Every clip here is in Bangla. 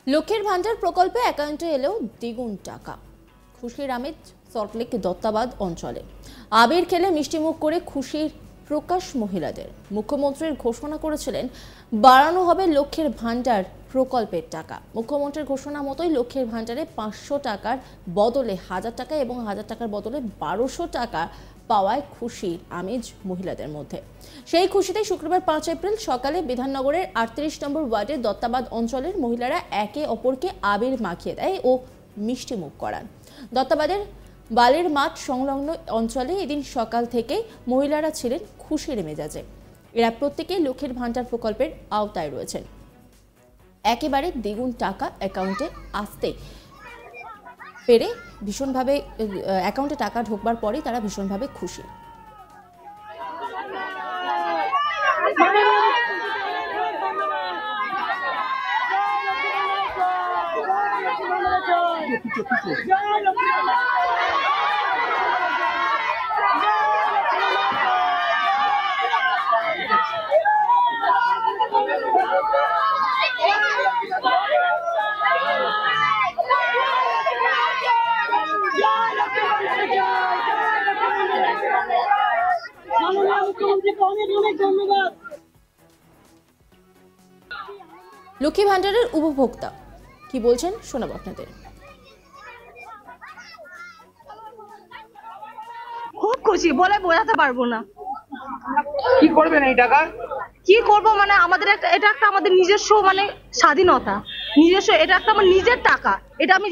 লক্ষ্মীর ভান্ডার প্রকল্পে অ্যাকাউন্টে এলেও দ্বিগুণ টাকা। খুশির আমেজ সল্টলেক দত্তাবাদ অঞ্চলে। আবির খেলে মিষ্টিমুখ করে খুশির প্রকাশ মহিলাদের। মুখ্যমন্ত্রীর ঘোষণা করেছিলেন বাড়ানো হবে লক্ষ্মীর ভান্ডার প্রকল্পের টাকা। মুখ্যমন্ত্রীর ঘোষণা মতোই লক্ষ্মীর ভান্ডারে 500 টাকার বদলে 1000 টাকা এবং 1000 টাকার বদলে 1200 টাকা পাওয়ায় খুশির আমেজ মহিলাদের মধ্যে। সেই খুশিতে শুক্রবার 5 এপ্রিল সকালে বিধাননগরের 38 নম্বর ওয়ার্ডের দত্তাবাদ অঞ্চলের মহিলারা একে অপরকে আবির মাখিয়ে দেয় ও মিষ্টিমুখ করান। দত্তাবাদের বালির মাঠ সংলগ্ন অঞ্চলে এদিন সকাল থেকে মহিলারা ছিলেন খুশির মেজাজে। এরা প্রত্যেকেই লক্ষ্মীর ভান্ডার প্রকল্পের আওতায় রয়েছেন। একেবারে দ্বিগুণ টাকা অ্যাকাউন্টে আসতে পেরে ভীষণভাবে অ্যাকাউন্টে টাকা ঢোকবার পরেই তারা ভীষণভাবে খুশি। লক্ষ্মী ভান্ডারের উপভোক্তা কি বলছেন শোনাবো আপনাদের। খুব খুশি, বলে বোঝাতে পারবো না। কি করবেন এই টাকা? কি করব মানে আমাদের এটা একটা আমাদের নিজস্ব মানে স্বাধীনতা, নিজস্ব, এটা একটা আমার নিজের টাকা।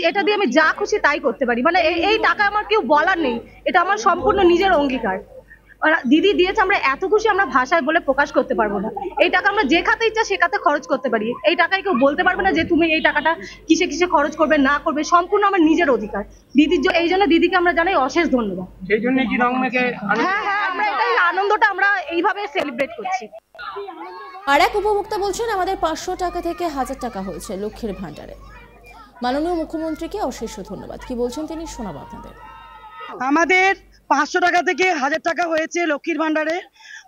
এটা দিয়ে আমি যা খুশি তাই করতে পারি। মানে এই টাকা আমার কেউ বলার নেই, এটা আমার সম্পূর্ণ নিজের অঙ্গীকার। দিদি দিয়েছে, আমরা এত খুশি আমরা ভাষায় বলে প্রকাশ করতে পারবো না। এই টাকা আমরা যে খাতে ইচ্ছা সে খাতে খরচ করতে পারি। এই টাকায় কেউ বলতে পারবে না যে তুমি এই টাকাটা কিসে কিসে খরচ করবে না করবে, সম্পূর্ণ আমার নিজের অধিকার। দিদির এই জন্য দিদিকে আমরা জানাই অশেষ ধন্যবাদ। সেই জন্য কি রং মেখে? হ্যাঁ হ্যাঁ, আমরা এটাই আনন্দটা আমরা এইভাবে সেলিব্রেট করছি। আর এক উপভোক্তা বলছেন আমাদের 500 টাকা থেকে 1000 টাকা হয়েছে লক্ষ্মীর ভান্ডারে। মাননীয় মুখ্যমন্ত্রীকে অশেষ ধন্যবাদ। কি বলছেন তিনি শোনাবো আপনাদের। আমাদের 500 টাকা থেকে 1000 টাকা হয়েছে লক্ষ্মীর ভান্ডারে।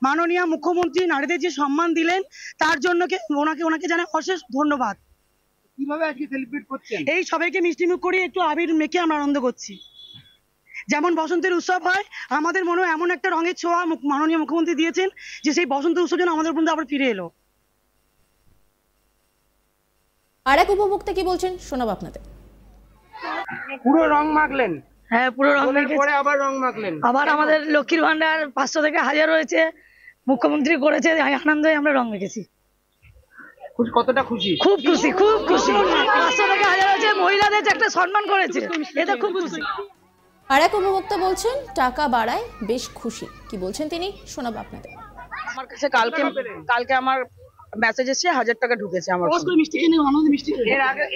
মাননীয় মুখ্যমন্ত্রী নারীদের যে সম্মান দিলেন তার জন্য ওনাকে জানাই অশেষ ধন্যবাদ। কিভাবে আজকে সেলিব্রেট করছেন? এই সবাইকে মিষ্টিমুখ করে একটু আবির মেখে আমরা আনন্দ করছি। যেমন বসন্তের উৎসব হয়, আমাদের মনে এমন একটা রঙের ছোঁয়া মাননীয় মুখ্যমন্ত্রী দিয়েছেন যে সেই বসন্তের উৎসব যেন আমাদের পর্যন্ত আবার ফিরে এলো। আর এক উপভোক্তা কি বলছেন শোনাবো আপনাদের। পুরো রং মাখলেন? হ্যাঁ, পুরো রং পরে আবার রং মাখলেন। আবার আমাদের লক্ষ্মীর ভান্ডার 500 থেকে 1000 হয়েছে, মুখ্যমন্ত্রী করেছে, আনন্দে আমরা রং মেখেছি। কতটা খুশি? খুব খুশি, খুব খুশি। 500 থেকে 1000 হয়েছে, মহিলাদের একটা সম্মান করেছে, এটা খুব খুশি। আর এক উপভোক্তা বলছেন টাকা বাড়ায় বেশ খুশি। কি বলছেন তিনি শোনাবো আপনাদের। আমার কাছে কালকে আমার মেসেজ এসেছে 1000 টাকা ঢুকেছে আমার।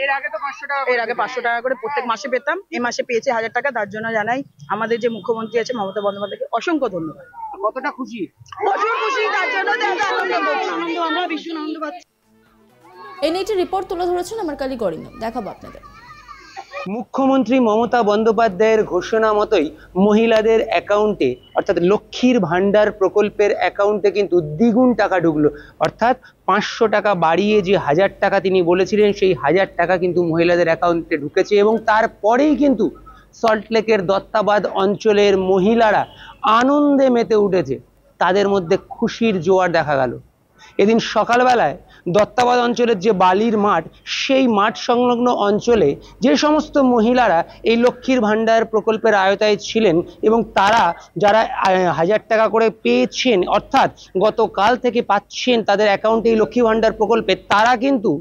এর আগে তো 500 টাকা, এর আগে 500 টাকা করে প্রত্যেক মাসে পেতাম, এই মাসে পেয়েছে 1000 টাকা। তার জন্য জানাই আমাদের যে মুখ্যমন্ত্রী আছে মমতা বন্দ্যোপাধ্যায়কে অসংখ্য ধন্যবাদ। কতটা খুশি? প্রচুর খুশি, তার জন্য আমরা ভীষণ আনন্দ পাচ্ছি। এই নিয়ে একটি রিপোর্ট তুলে ধরেছেন আমার কালী গরিন্দ, দেখাবো আপনাদের। মুখ্যমন্ত্রী মমতা বন্দ্যোপাধ্যায়ের ঘোষণা মতোই মহিলাদের অ্যাকাউন্টে অর্থাৎ লক্ষ্মীর ভান্ডার প্রকল্পের অ্যাকাউন্টে কিন্তু দ্বিগুণ টাকা ঢুকলো। অর্থাৎ 500 টাকা বাড়িয়ে যে 1000 টাকা তিনি বলেছিলেন সেই 1000 টাকা কিন্তু মহিলাদের অ্যাকাউন্টে ঢুকেছে। এবং তারপরেই কিন্তু সল্টলেকের দত্তাবাদ অঞ্চলের মহিলারা আনন্দে মেতে উঠেছে, তাদের মধ্যে খুশির জোয়ার দেখা গেল। এদিন সকালবেলায় দত্তাবাদ অঞ্চলের যে বালির মাঠ, সেই মাঠ সংলগ্ন অঞ্চলে যে সমস্ত মহিলারা এই লক্ষ্মীর ভান্ডার প্রকল্পের আওতায় ছিলেন এবং তারা যারা 1000 টাকা করে পেয়েছেন, অর্থাৎ গতকাল থেকে পাচ্ছেন তাদের অ্যাকাউন্টে এই লক্ষ্মী ভান্ডার প্রকল্পে, তারা কিন্তু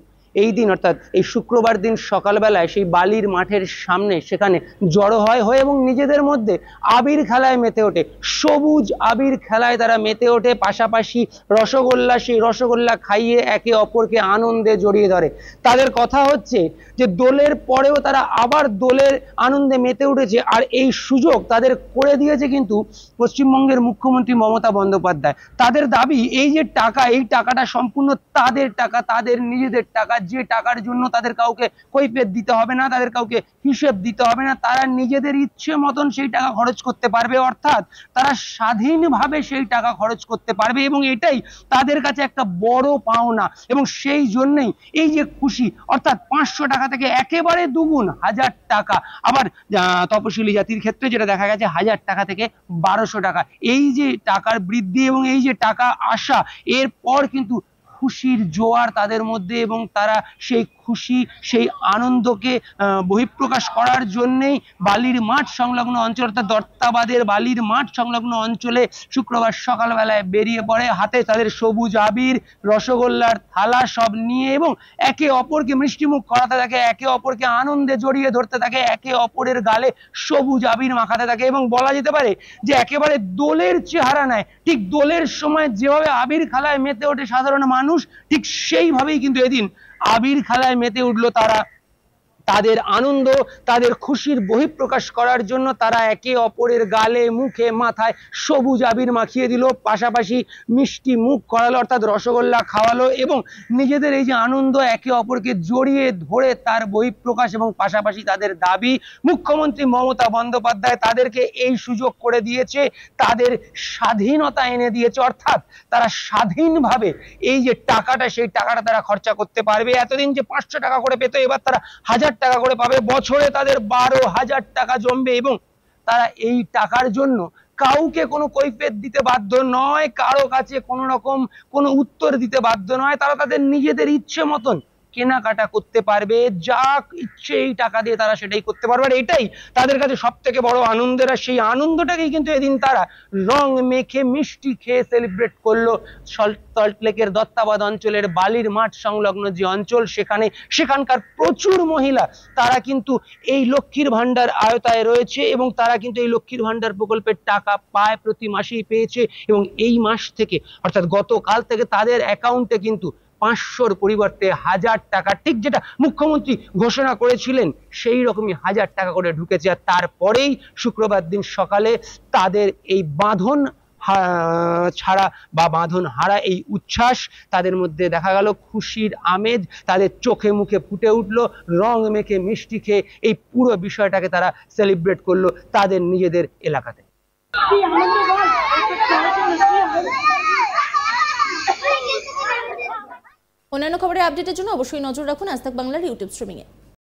এই দিন অর্থাৎ এই শুক্রবার দিন সকালবেলায় সেই বালির মাঠের সামনে সেখানে জড়ো হয় এবং নিজেদের মধ্যে আবির খেলায় মেতে ওঠে, সবুজ আবির খেলায় তারা মেতে ওঠে, পাশাপাশি রসগোল্লা, সেই রসগোল্লা খাইয়ে একে অপরকে আনন্দে জড়িয়ে ধরে। তাদের কথা হচ্ছে যে দোলের পরেও তারা আবার দোলের আনন্দে মেতে উঠেছে, আর এই সুযোগ তাদের করে দিয়েছে কিন্তু পশ্চিমবঙ্গের মুখ্যমন্ত্রী মমতা বন্দ্যোপাধ্যায়। তাদের দাবি এই যে টাকা, এই টাকাটা সম্পূর্ণ তাদের টাকা, তাদের নিজেদের টাকা, যে টাকার জন্য তাদের কাউকে কৈফিয়ত দিতে হবে না, তাদের কাউকে হিসেব দিতে হবে না, তারা নিজেদের ইচ্ছে মতন সেই টাকা খরচ করতে পারবে, অর্থাৎ তারা স্বাধীনভাবে সেই টাকা খরচ করতে পারবে এবং এটাই তাদের কাছে একটা বড় পাওনা। এবং সেই জন্যই এই যে খুশি, অর্থাৎ 500 টাকা থেকে একেবারে দুগুণ 1000 টাকা, আবার তপশিলি জাতির ক্ষেত্রে যেটা দেখা গেছে 1000 টাকা থেকে 1200 টাকা, এই যে টাকার বৃদ্ধি এবং এই যে টাকা আসা, এরপর কিন্তু খুশির জোয়ার তাদের মধ্যে এবং তারা সেই খুশি, সেই আনন্দকে বহিঃপ্রকাশ করার জন্যেই বালির মাঠ সংলগ্ন অঞ্চল, অর্থাৎ দত্তাবাদের বালির মাঠ সংলগ্ন অঞ্চলে শুক্রবার সকালবেলায় বেরিয়ে পড়ে, হাতে তাদের সবুজ আবির, রসগোল্লার থালা সব নিয়ে এবং একে অপরকে মিষ্টিমুখ করাতে থাকে, একে অপরকে আনন্দে জড়িয়ে ধরতে থাকে, একে অপরের গালে সবুজ আবির মাখাতে থাকে এবং বলা যেতে পারে যে একেবারে দোলের চেহারা নেয়। ঠিক দোলের সময় যেভাবে আবির খেলায় মেতে ওঠে সাধারণ মানুষ, ঠিক সেইভাবেই কিন্তু এদিন আবির খেলায় মেতে উঠলো তারা। তাদের আনন্দ, তাদের খুশির বহিঃপ্রকাশ করার জন্য তারা একে অপরের গালে, মুখে, মাথায় সবুজ আবির মাখিয়ে দিল, পাশাপাশি মিষ্টি মুখ করালো, অর্থাৎ রসগোল্লা খাওয়ালো এবং নিজেদের এই যে আনন্দ, একে অপরকে জড়িয়ে ধরে তার বহিঃপ্রকাশ। এবং পাশাপাশি তাদের দাবি, মুখ্যমন্ত্রী মমতা বন্দ্যোপাধ্যায় তাদেরকে এই সুযোগ করে দিয়েছে, তাদের স্বাধীনতা এনে দিয়েছে, অর্থাৎ তারা স্বাধীনভাবে এই যে টাকাটা, সেই টাকাটা তারা খরচা করতে পারবে। এতদিন যে 500 টাকা করে পেত, এবার তারা 1000 টাকা করে পাবে, বছরে তাদের 12,000 টাকা জমবে এবং তারা এই টাকার জন্য কাউকে কোনো কৈফিয়ত দিতে বাধ্য নয়, কারো কাছে কোনো রকম কোনো উত্তর দিতে বাধ্য নয়, তারা তাদের নিজেদের ইচ্ছে মতন কেনাকাটা করতে পারবে, যা ইচ্ছে এই টাকা দিয়ে তারা সেটাই করতে পারবে। আর এটাই তাদের কাছে সব থেকে বড় আনন্দের, আর সেই আনন্দটাকেই কিন্তু এদিন তারা রং মেখে মিষ্টি খেয়ে সেলিব্রেট করলো। সল্টলেকের দত্তাবাদ অঞ্চলের বালির মাঠ সংলগ্ন যে অঞ্চল, সেখানকার প্রচুর মহিলা তারা কিন্তু এই লক্ষ্মীর ভান্ডার আওতায় রয়েছে এবং তারা কিন্তু এই লক্ষ্মীর ভান্ডার প্রকল্পের টাকা পায়, প্রতি মাসেই পেয়েছে এবং এই মাস থেকে অর্থাৎ গতকাল থেকে তাদের অ্যাকাউন্টে কিন্তু 500-র পরিবর্তে 1000 টাকা, ঠিক যেটা মুখ্যমন্ত্রী ঘোষণা করেছিলেন সেই রকমই 1000 টাকা করে ঢুকেছে। আর তারপরেই শুক্রবার দিন সকালে তাদের এই বাঁধন ছাড়া বা বাঁধন হারা এই উচ্ছ্বাস, তাদের মধ্যে দেখা গেল খুশির আমেজ, তাদের চোখে মুখে ফুটে উঠলো, রং মেখে মিষ্টি খেয়ে এই পুরো বিষয়টাকে তারা সেলিব্রেট করলো তাদের নিজেদের এলাকাতে। অন্যান্য খবরের আপডেটের জন্য অবশ্যই নজর রাখুন আজ তাক বাংলার ইউটিউব স্ট্রিমিংয়ে।